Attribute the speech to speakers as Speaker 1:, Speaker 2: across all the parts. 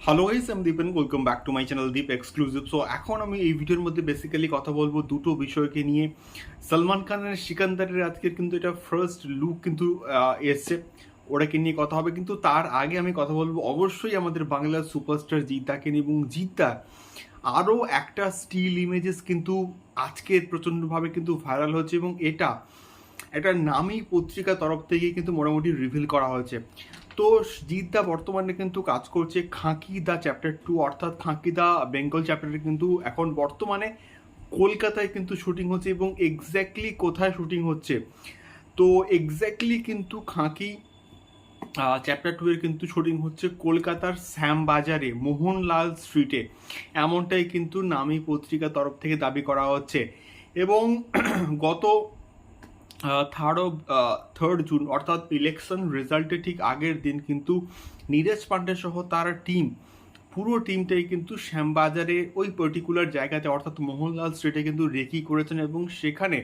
Speaker 1: Hello guys, আমি Dipen. Welcome back to my channel Deep exclusive. So এখন আমি এই ভিডিওর মধ্যে বেসিক্যালি কথা বলবো দুটো বিষয়কে নিয়ে। সলমান খানের সিকান্দারের আজকের কিন্তু এটা ফার্স্ট লুক কিন্তু এসছে, ওটাকে নিয়ে কথা হবে। কিন্তু তার আগে আমি কথা বলবো অবশ্যই আমাদের বাংলার সুপারস্টার জিদ্দাকে নিয়ে। এবং জিদ্দা আরও একটা স্টিল ইমেজেস কিন্তু আজকে প্রচণ্ডভাবে কিন্তু ভাইরাল হচ্ছে, এবং এটা একটা নামী পত্রিকার তরফ থেকে কিন্তু মোটামুটি রিভিল করা হয়েছে। তো জিদ্দা বর্তমানে কিন্তু কাজ করছে খাঁকি দা চ্যাপ্টার 2, অর্থাৎ খাঁকি দা বেঙ্গল চ্যাপ্টারে কিন্তু এখন বর্তমানে কলকাতায় কিন্তু শুটিং হচ্ছে। এবং এক্স্যাক্টলি কোথায় শুটিং হচ্ছে, তো এক্স্যাক্টলি কিন্তু খাঁকি চ্যাপ্টার 2 এর কিন্তু শুটিং হচ্ছে কলকাতার শ্যামবাজারে মোহনলাল স্ট্রিটে, এমনটাই কিন্তু নামী পত্রিকার তরফ থেকে দাবি করা হচ্ছে। এবং গত 3rd জুন অর্থাৎ ইলেকশন রেজাল্টের ঠিক আগের দিন কিন্তু নীরজ পান্ডে সহ তার টিম, পুরো টিমটাই কিন্তু শ্যামবাজারে ওই পার্টিকুলার জায়গাতে অর্থাৎ মোহনলাল স্ট্রিটে কিন্তু রেকি করেছেন। এবং সেখানে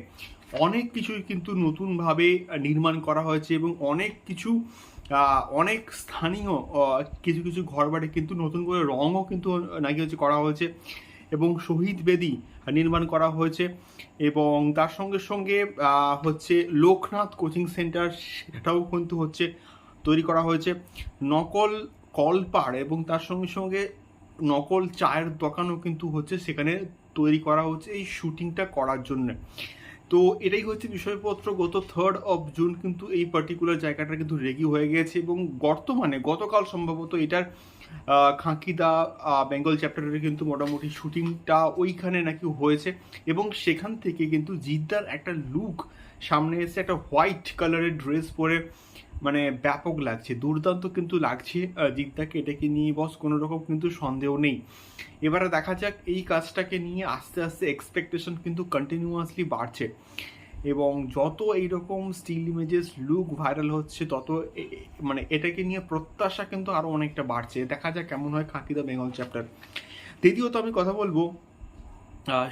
Speaker 1: অনেক কিছুই কিন্তু নতুনভাবে নির্মাণ করা হয়েছে, এবং অনেক কিছু অনেক স্থানীয় কিছু কিছু ঘরবাড়ি কিন্তু নতুন করে রঙও কিন্তু নাকি হচ্ছে করা হয়েছে, এবং শহীদ বেদি নির্মাণ করা হয়েছে। এবং তার সঙ্গে সঙ্গে হচ্ছে লোকনাথ কোচিং সেন্টার, সেটাও কিন্তু হচ্ছে তৈরি করা হয়েছে। নকল কলপাড় এবং তার সঙ্গে সঙ্গে নকল চায়ের দোকানও কিন্তু হচ্ছে সেখানে তৈরি করা হচ্ছে এই শুটিংটা করার জন্য। তো এটাই হচ্ছে বিষয়পত্র। গত 3rd জুন কিন্তু এই পার্টিকুলার জায়গাটা কিন্তু রেগি হয়ে গেছে, এবং বর্তমানে গতকাল সম্ভবত এটার খাঁকিদা বেঙ্গল চ্যাপ্টারের কিন্তু মোটামুটি শুটিংটা ওইখানে নাকি হয়েছে। এবং সেখান থেকে কিন্তু জিদ্দার একটা লুক সামনে এসে, একটা হোয়াইট কালারের ড্রেস পরে, মানে ব্যাপক লাগছে, দুর্দান্ত কিন্তু লাগছে জিদ্দাকে। এটাকে নিয়ে বস কোনো রকম কিন্তু সন্দেহ নেই। এবারে দেখা যাক এই কাজটাকে নিয়ে আস্তে আস্তে এক্সপেকটেশন কিন্তু কন্টিনিউয়াসলি বাড়ছে, এবং যত এইরকম স্টিল ইমেজেস লুক ভাইরাল হচ্ছে তত মানে এটাকে নিয়ে প্রত্যাশা কিন্তু আরও অনেকটা বাড়ছে। দেখা যাক কেমন হয় খাঁকি দা বেঙ্গল চ্যাপ্টার। দ্বিতীয়ত আমি কথা বলবো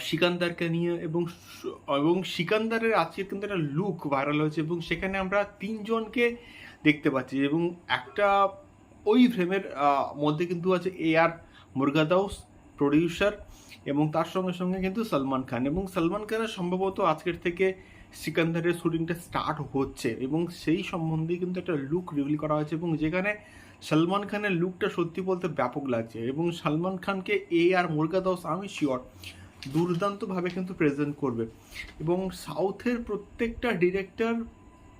Speaker 1: সিকান্দারকে নিয়ে। এবং সিকান্দারের আজকে কিন্তু একটা লুক ভাইরাল হয়েছে, এবং সেখানে আমরা 3জনকে দেখতে পাচ্ছি। এবং একটা ওই ফ্রেমের মধ্যে কিন্তু আছে AR মুরগাদাউস প্রডিউসার, এবং তার সঙ্গে সঙ্গে কিন্তু সলমান খান। এবং সলমান খানের সম্ভবত আজকের থেকে সিকান্দারের শুটিংটা স্টার্ট হচ্ছে, এবং সেই সম্বন্ধে কিন্তু একটা লুক রিভিল করা হয়েছে, এবং যেখানে সলমান খানের লুকটা সত্যি বলতে ব্যাপক লাগছে। এবং সলমান খানকে AR মুরগাদাউস আমি শিওর দুর্দান্তভাবে কিন্তু প্রেজেন্ট করবে। এবং সাউথের প্রত্যেকটা ডিরেক্টর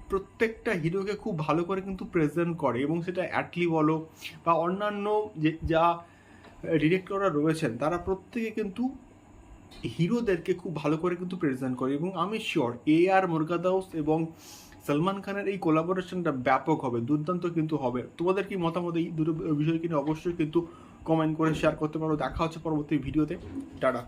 Speaker 1: প্রত্যেকটা হিরোকে খুব ভালো করে কিন্তু প্রেজেন্ট করে, এবং সেটা অ্যাটলি বলো বা অন্যান্য যে যা ডিরেক্টররা রয়েছেন তারা প্রত্যেকে কিন্তু হিরোদেরকে খুব ভালো করে কিন্তু প্রেজেন্ট করে। এবং আমি শিওর AR মুরগাদাউস এবং সলমান খানের এই কোলাবোরেশনটা ব্যাপক হবে, দুর্দান্ত কিন্তু হবে। তোমাদের কি মতামত এই দুটো বিষয়কে নিয়ে অবশ্যই কিন্তু কমেন্ট করে শেয়ার করতে পারো। দেখা হচ্ছে পরবর্তী ভিডিওতে। টাটা।